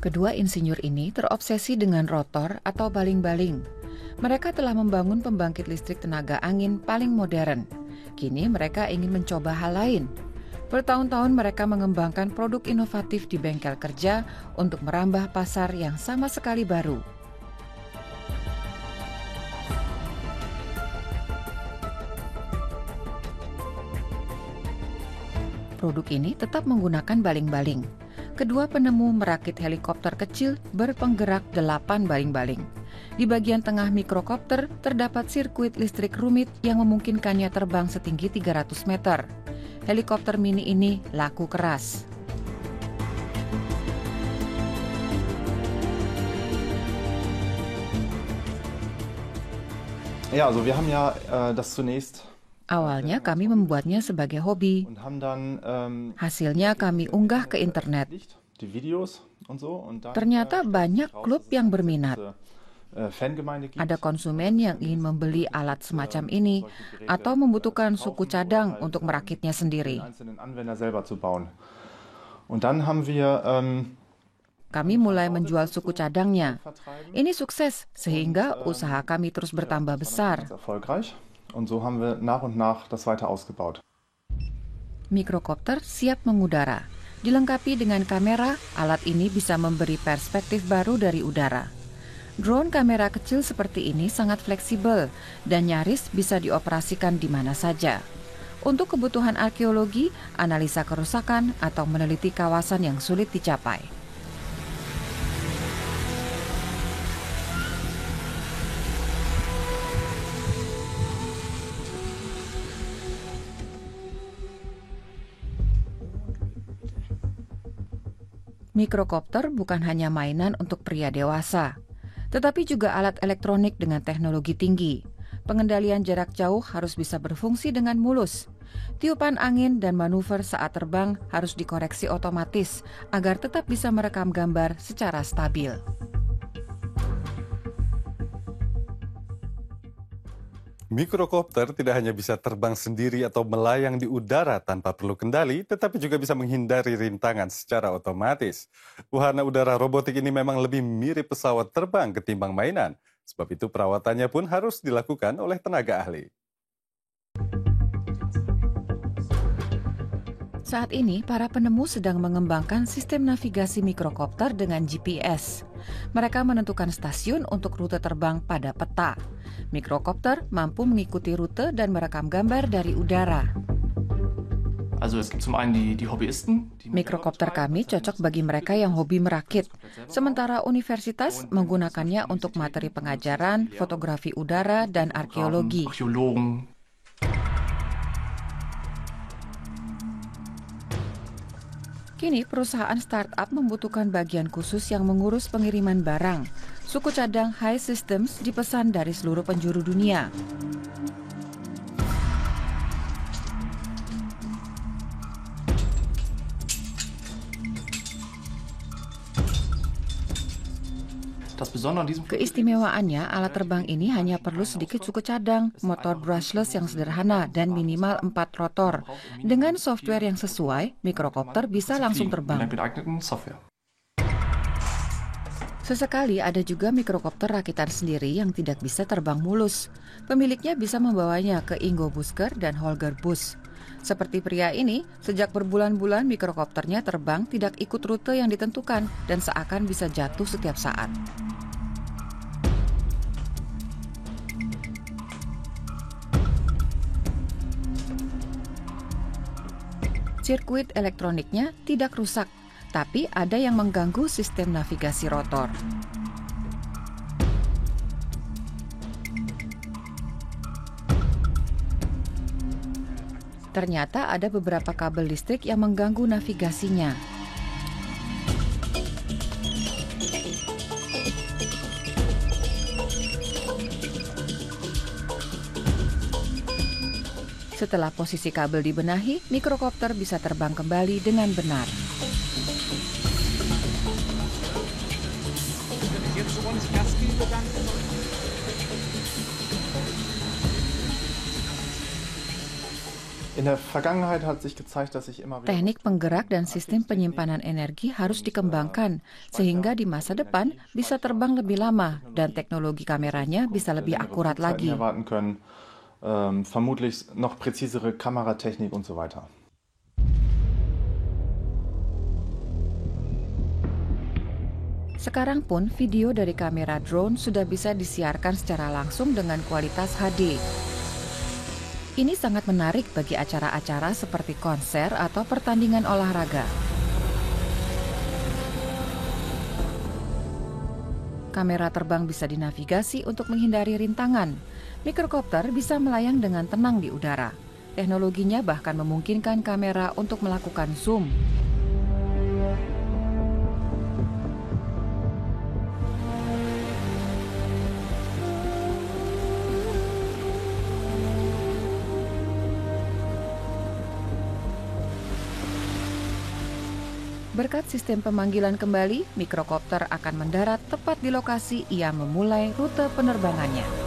Kedua insinyur ini terobsesi dengan rotor atau baling-baling. Mereka telah membangun pembangkit listrik tenaga angin paling modern. Kini mereka ingin mencoba hal lain. Bertahun-tahun mereka mengembangkan produk inovatif di bengkel kerja untuk merambah pasar yang sama sekali baru. Produk ini tetap menggunakan baling-baling. Kedua penemu merakit helikopter kecil berpenggerak 8 baling-baling. Di bagian tengah mikrokopter terdapat sirkuit listrik rumit yang memungkinkannya terbang setinggi 300 meter. Helikopter mini ini laku keras. Ja, also wir haben ja das zunächst. Awalnya kami membuatnya sebagai hobi. Hasilnya kami unggah ke internet. Ternyata banyak klub yang berminat. Ada konsumen yang ingin membeli alat semacam ini atau membutuhkan suku cadang untuk merakitnya sendiri. Kami mulai menjual suku cadangnya. Ini sukses sehingga usaha kami terus bertambah besar. Und so haben wir nach und nach das weiter ausgebaut. Mikrokopter siap mengudara. Dilengkapi dengan kamera, alat ini bisa memberi perspektif baru dari udara. Drone kamera kecil seperti ini sangat fleksibel dan nyaris bisa dioperasikan di mana saja. Untuk kebutuhan arkeologi, analisa kerusakan, atau meneliti kawasan yang sulit dicapai. Mikrokopter bukan hanya mainan untuk pria dewasa, tetapi juga alat elektronik dengan teknologi tinggi. Pengendalian jarak jauh harus bisa berfungsi dengan mulus. Tiupan angin dan manuver saat terbang harus dikoreksi otomatis agar tetap bisa merekam gambar secara stabil. Mikrokopter tidak hanya bisa terbang sendiri atau melayang di udara tanpa perlu kendali, tetapi juga bisa menghindari rintangan secara otomatis. Wahana udara robotik ini memang lebih mirip pesawat terbang ketimbang mainan. Sebab itu perawatannya pun harus dilakukan oleh tenaga ahli. Saat ini, para penemu sedang mengembangkan sistem navigasi mikrokopter dengan GPS. Mereka menentukan stasiun untuk rute terbang pada peta. Mikrokopter mampu mengikuti rute dan merekam gambar dari udara. Mikrokopter kami cocok bagi mereka yang hobi merakit, sementara universitas menggunakannya untuk materi pengajaran, fotografi udara, dan arkeologi. Kini perusahaan startup membutuhkan bagian khusus yang mengurus pengiriman barang. Suku cadang High Systems dipesan dari seluruh penjuru dunia. Keistimewaannya, alat terbang ini hanya perlu sedikit suku cadang, motor brushless yang sederhana, dan minimal 4 rotor. Dengan software yang sesuai, mikrokopter bisa langsung terbang. Sesekali ada juga mikrokopter rakitan sendiri yang tidak bisa terbang mulus. Pemiliknya bisa membawanya ke Ingo Busker dan Holger Buss. Seperti pria ini, sejak berbulan-bulan mikrokopternya terbang tidak ikut rute yang ditentukan dan seakan bisa jatuh setiap saat. Sirkuit elektroniknya tidak rusak, tapi ada yang mengganggu sistem navigasi rotor. Ternyata ada beberapa kabel listrik yang mengganggu navigasinya. Setelah posisi kabel dibenahi, mikrokopter bisa terbang kembali dengan benar. In der Vergangenheit hat sich gezeigt, dass ich immer wieder Teknik penggerak dan sistem penyimpanan energi harus dikembangkan, sehingga di masa depan bisa terbang lebih lama dan teknologi kameranya bisa lebih akurat lagi. erwarten können, vermutlich noch präzisere Kameratechnik und so weiter. Sekarang pun video dari kamera drone sudah bisa disiarkan secara langsung dengan kualitas HD. Ini sangat menarik bagi acara-acara seperti konser atau pertandingan olahraga. Kamera terbang bisa dinavigasi untuk menghindari rintangan. Mikrokopter bisa melayang dengan tenang di udara. Teknologinya bahkan memungkinkan kamera untuk melakukan zoom. Berkat sistem pemanggilan kembali, mikrokopter akan mendarat tepat di lokasi ia memulai rute penerbangannya.